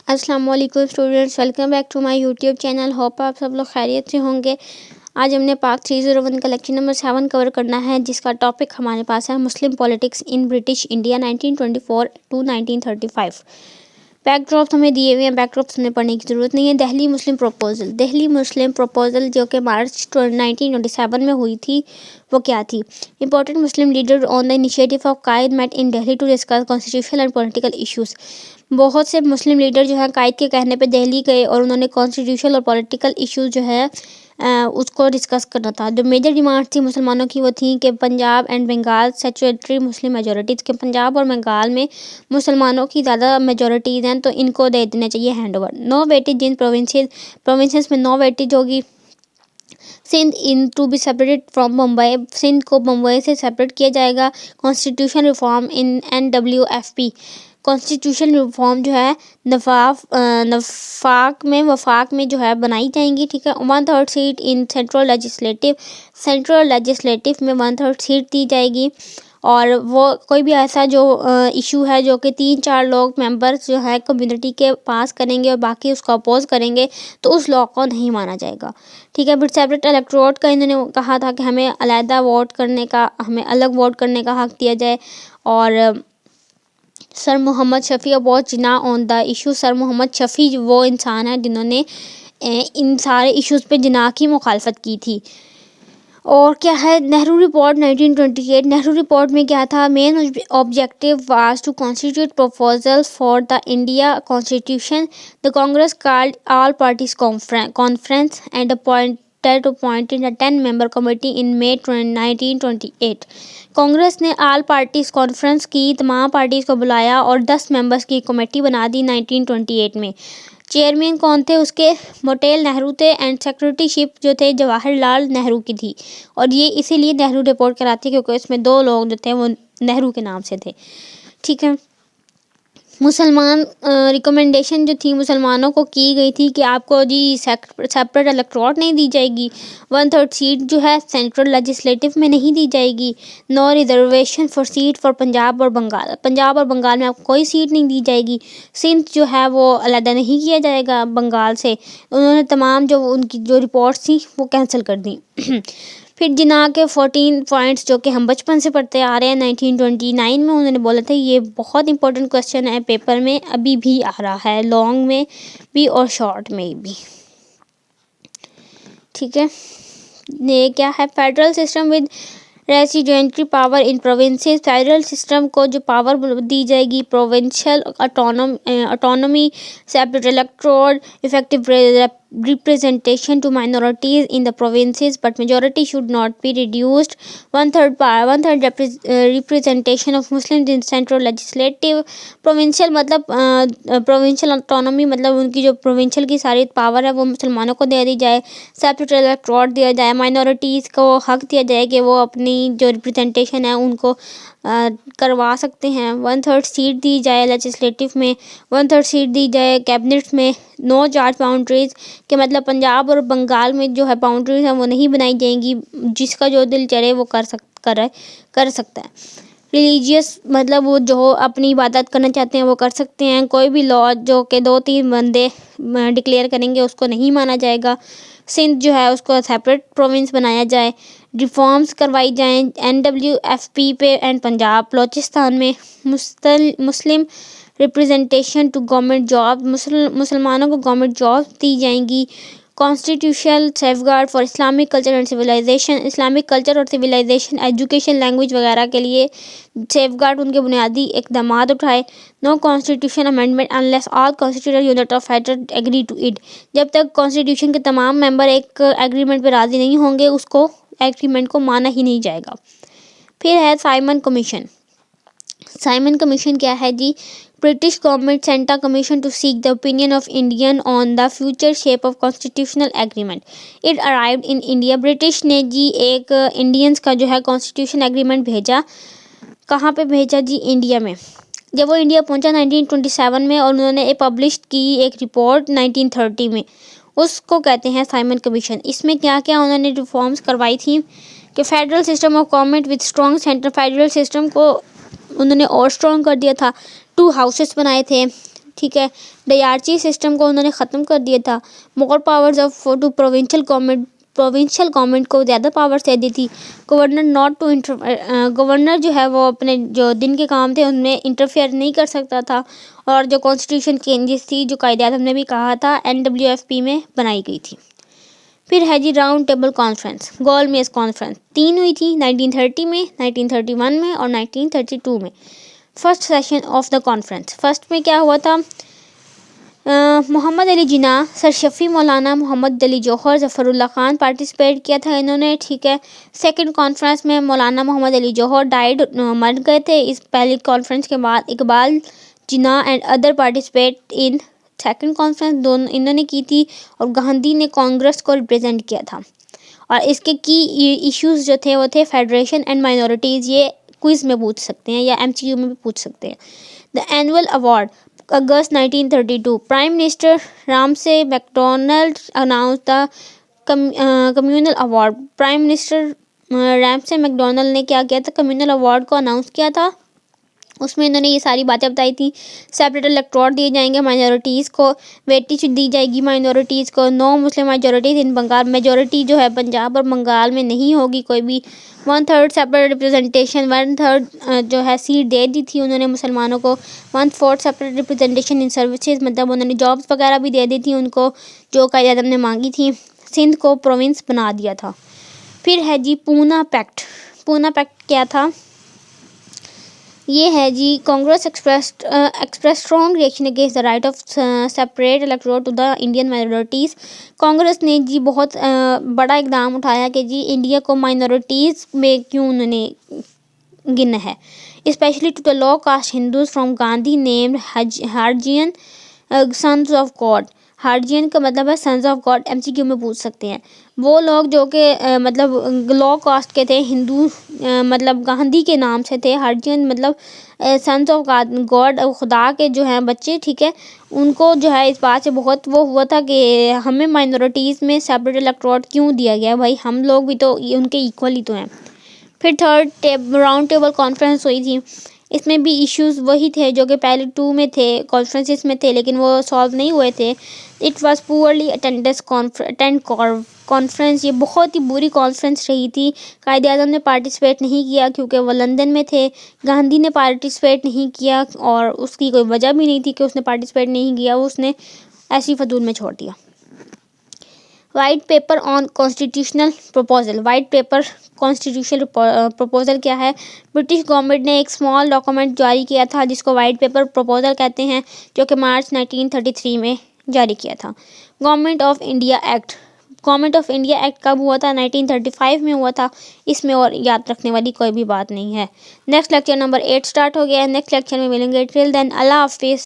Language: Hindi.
अस्सलाम वालेकुम students, welcome back to my YouTube channel. Hope आप सब लोग खैरियत से होंगे। आज हमने पार्ट 301 का लेक्चर नंबर 7 कवर करना है, जिसका टॉपिक हमारे पास है Muslim politics in British India 1924 to 1935। Backdrops हमें दिए हुए हैं, बैकड्रॉप्स हमें पढ़ने की ज़रूरत नहीं है। दिल्ली मुस्लिम प्रपोजल जो कि मार्च 1927 में हुई थी, वो क्या थी? Important Muslim leader on the initiative of Quaid met in Delhi to discuss constitutional and political issues. बहुत से मुस्लिम लीडर जो हैं कायद के कहने पे दिल्ली गए और उन्होंने कॉन्स्टिट्यूशनल और पॉलिटिकल इश्यूज जो है उसको डिस्कस करना था। जो मेजर डिमांड थी मुसलमानों की वो थी कि पंजाब एंड बंगाल सेचुरेटरी मुस्लिम मेजॉरिटीज़ के पंजाब और बंगाल में मुसलमानों की ज़्यादा मेजॉरिटीज़ हैं, तो इनको दे देना चाहिए हैंड ओवर। नो वेटेज जिन प्रोविंसेस में नो वेटेज होगी। Sindh in to be separated from Mumbai, Sindh को मुंबई से सेपरेट किया जाएगा। Constitution reform in NWFP, constitution reform जो है वफाक में जो है बनाई जाएंगी। ठीक है। 1/3 सीट इन सेंट्रल लेजिस्लेटिव में 1/3 सीट दी जाएगी। और वो कोई भी ऐसा जो इशू है जो कि 3-4 लोग मेंबर्स जो है कम्युनिटी के पास करेंगे और बाकी उसको अपोज करेंगे, तो उस लॉ को नहीं माना जाएगा। ठीक है। बट सेपरेट इलेक्टोरेट का इन्होंने कहा था कि हमें अलग वोट करने का हक दिया जाए। और sir Mohammad Shafi about Jinnah on the issue, sir Mohammad Shafi वो इंसान है जिन्होंने इन सारे इश्यूज़ पे जिना की मुखालफत की थी। और क्या है नेहरू रिपोर्ट 1928, नेहरू रिपोर्ट में क्या था? Main objective was to constitute proposal for the India constitution. The Congress called all parties conference and appointed a 10-member committee in May 1928। Congress ने ऑल पार्टीज कॉन्फ्रेंस की, तमाम पार्टीज को बुलाया और 10 मेंबर्स की कमेटी बना दी 1928 में। चेयरमैन कौन थे उसके? मोटेल नेहरू थे एंड सेक्रेटरीशिप जो थे जवाहरलाल नेहरू की थी। और ये इसीलिए नेहरू रिपोर्ट कराती है क्योंकि इसमें 2 लोग जो थे वो नेहरू के नाम से थे। ठीक है। मुसलमान रिकमेंडेशन जो थी मुसलमानों को की गई थी कि आपको जी सेपरेट इलेक्टोरेट नहीं दी जाएगी। 1/3 सीट जो है सेंट्रल लेजिस्लेटिव में नहीं दी जाएगी। No reservation for seat for Punjab और बंगाल में आपको कोई सीट नहीं दी जाएगी। सिंध जो है वो अलहदा नहीं किया जाएगा बंगाल से। उन्होंने तमाम जो उनकी जो रिपोर्ट्स थी वो कैंसिल कर दी। फिर जिना के 14 पॉइंट्स जो कि हम बचपन से पढ़ते आ रहे हैं, 1929 में उन्होंने बोला था। ये बहुत इंपॉर्टेंट क्वेश्चन है, पेपर में अभी भी आ रहा है, लॉन्ग में भी और शॉर्ट में भी। ठीक है। ये क्या है? Federal system with residuary power in provinces. Federal system को जो पावर दी जाएगी, provincial autonomy, separate electorate, effective representation to minorities in the provinces, but majority should not be reduced. 1/3 representation of Muslims in central legislative। provincial मतलब provincial autonomy मतलब उनकी जो provincial की सारी पावर है वो मुसलमानों को दे दी जाए। सेपरेट इलेक्टोरेट दिया जाए, माइनॉरिटीज़ को हक दिया जाए कि वो अपनी जो रिप्रेजेंटेशन है उनको करवा सकते हैं। 1/3 सीट दी जाए लेजिस्लेटिव में, 1/3 सीट दी जाए कैबिनेट में। नो चार्ज बाउंड्रीज के मतलब पंजाब और बंगाल में जो है बाउंड्रीज हैं वो नहीं बनाई जाएंगी। जिसका जो दिल चले वो कर सकता है। रिलीजियस मतलब वो जो अपनी इबादत करना चाहते हैं वो कर सकते हैं। कोई भी लॉ जो कि 2-3 बंदे डिक्लेयर करेंगे उसको नहीं माना जाएगा। सिंध जो है उसको सेपरेट प्रोविंस बनाया जाए। रिफॉर्म्स करवाई जाएं NWFP पे एंड पंजाब बलोचिस्तान में। Muslim representation to government job, मुसलमानों को गवर्नमेंट जॉब दी जाएंगी। Constitutional safeguard for Islamic culture and civilization, Islamic culture और सिविलाइजेशन, एजुकेशन, लैंग्वेज वगैरह के लिए सेफगार्ड उनके बुनियादी इकदाम उठाए। No constitution amendment unless all constitutional unit of federal agree to it, जब तक कॉन्स्टिट्यूशन के तमाम मेंबर एक एग्रीमेंट पर राजी नहीं होंगे उसको एग्रीमेंट को माना ही नहीं जाएगा। फिर है साइमन कमीशन। साइमन कमीशन क्या है जी? British government sent a commission to seek the opinion of Indian on the future shape of constitutional agreement. It arrived in India. British ने जी एक इंडियंस का जो है कॉन्स्टिट्यूशन एग्रीमेंट भेजा। कहाँ पे भेजा जी? इंडिया में। जब वो इंडिया पहुंचा 1927 में और उन्होंने पब्लिश की एक रिपोर्ट 1930 में, उसको कहते हैं साइमन कमीशन। इसमें क्या क्या उन्होंने रिफॉर्म्स करवाई थी कि federal system of government with strong centre, federal system को उन्होंने और स्ट्रॉन्ग कर दिया था। 2 हाउसेस बनाए थे। ठीक है। डयार्ची सिस्टम को उन्होंने ख़त्म कर दिया था। More powers of to provincial government को ज़्यादा पावर्स दे दी थी। गवर्नर जो है वो अपने जो दिन के काम थे उनमें इंटरफेयर नहीं कर सकता था। और जो कॉन्स्टिट्यूशन चेंजेस थी, जो कायदे-आज़म ने भी कहा था, NWFP में बनाई गई थी। फिर है जी राउंड टेबल कॉन्फ्रेंस, गोलमेज कॉन्फ्रेंस। 3 हुई थी, 1930 में, 1931 में और 1932 में। First session of the conference, first में क्या हुआ था, मोहम्मद अली जिन्ना, सर शफ़ी मौलाना, मोहम्मद अली जौहर, ज़फ़रुल्लाह खान पार्टिसिपेट किया था इन्होंने, ठीक है। सेकंड कॉन्फ्रेंस में मौलाना मोहम्मद अली जौहर डाइड, मर गए थे। इस पहली कॉन्फ्रेंस के बाद Iqbal Jinnah and other participate in second conference, दोनों इन्होंने की थी। और गांधी ने कांग्रेस को रिप्रेजेंट किया था। और इसके की इश्यूज जो थे वो थे फेडरेशन एंड माइनॉरिटीज़। ये क्विज में पूछ सकते हैं या MCQ में भी पूछ सकते हैं। The annual award, August 1932, prime minister Ramsay McDonald announce the communal award. Prime minister Ramsay McDonald ने क्या किया था, कम्युनल अवार्ड को अनाउंस किया था। उसमें इन्होंने ये सारी बातें बताई थी। सेपरेट इलेक्टोरेट दिए जाएंगे माइनॉरिटीज़ को, वेटेज दी जाएगी माइनॉरिटीज़ को, नो मुस्लिम माइनॉरिटीज़ इन बंगाल, मेजॉरिटी जो है पंजाब और बंगाल में नहीं होगी कोई भी। 1/3 सेपरेट रिप्रेजेंटेशन, 1/3 जो है सीट दे दी थी उन्होंने मुसलमानों को। 1/4 सेपरेट रिप्रेजेंटेशन इन सर्विसेज, मतलब उन्होंने जॉब्स वगैरह भी दे दी थी उनको, जो कायदे-आज़म ने मांगी थी। सिंध को प्रोविंस बना दिया था। फिर है जी पूना पैक्ट। पूना पैक्ट क्या था, ये है जी, Congress express strong reaction against the right of separate electorate to the Indian minorities. Congress ने जी बहुत बड़ा इकदाम उठाया कि जी इंडिया को माइनॉरिटीज़ में क्यों उन्होंने गिना है, specially to the low caste Hindus from Gandhi named Harijan sons of God. Harijan का मतलब है सन्स ऑफ गॉड, MCQ में पूछ सकते हैं। वो लोग जो कि मतलब लो कास्ट के थे, हिंदू मतलब गांधी के नाम से थे। हार्जियन मतलब सन्स ऑफ गॉड, खुदा के जो हैं बच्चे, ठीक है। उनको जो है इस बात से बहुत वो हुआ था कि हमें माइनॉरिटीज़ में सेपरेट इलेक्टोरेट क्यों दिया गया, भाई हम लोग भी तो उनके इक्वल ही तो हैं। फिर थर्ड राउंड टेबल कॉन्फ्रेंस हुई थी। इसमें भी इश्यूज वही थे जो कि पहले 2 में थे, कॉन्फ्रेंसेस में थे, लेकिन वो सॉल्व नहीं हुए थे। It was poorly attend conference, ये बहुत ही बुरी कॉन्फ्रेंस रही थी। कायदे-आज़म ने पार्टिसिपेट नहीं किया क्योंकि वो लंदन में थे। गांधी ने पार्टिसिपेट नहीं किया और उसकी कोई वजह भी नहीं थी कि उसने पार्टिसिपेट नहीं किया, उसने ऐसी फजूल में छोड़ दिया। White paper on constitutional proposal. White paper constitutional proposal क्या है, ब्रिटिश गवर्नमेंट ने एक स्मॉल डॉक्यूमेंट जारी किया था जिसको वाइट पेपर प्रपोजल कहते हैं, जो कि मार्च 1933 में जारी किया था। Government of India act. Government of India act कब हुआ था, 1935 में हुआ था। इसमें और याद रखने वाली कोई भी बात नहीं है। नेक्स्ट लेक्चर नंबर 8 स्टार्ट हो गया है। नेक्स्ट लेक्चर में मिलेंगे। टिल देन अल्लाह हाफिज़।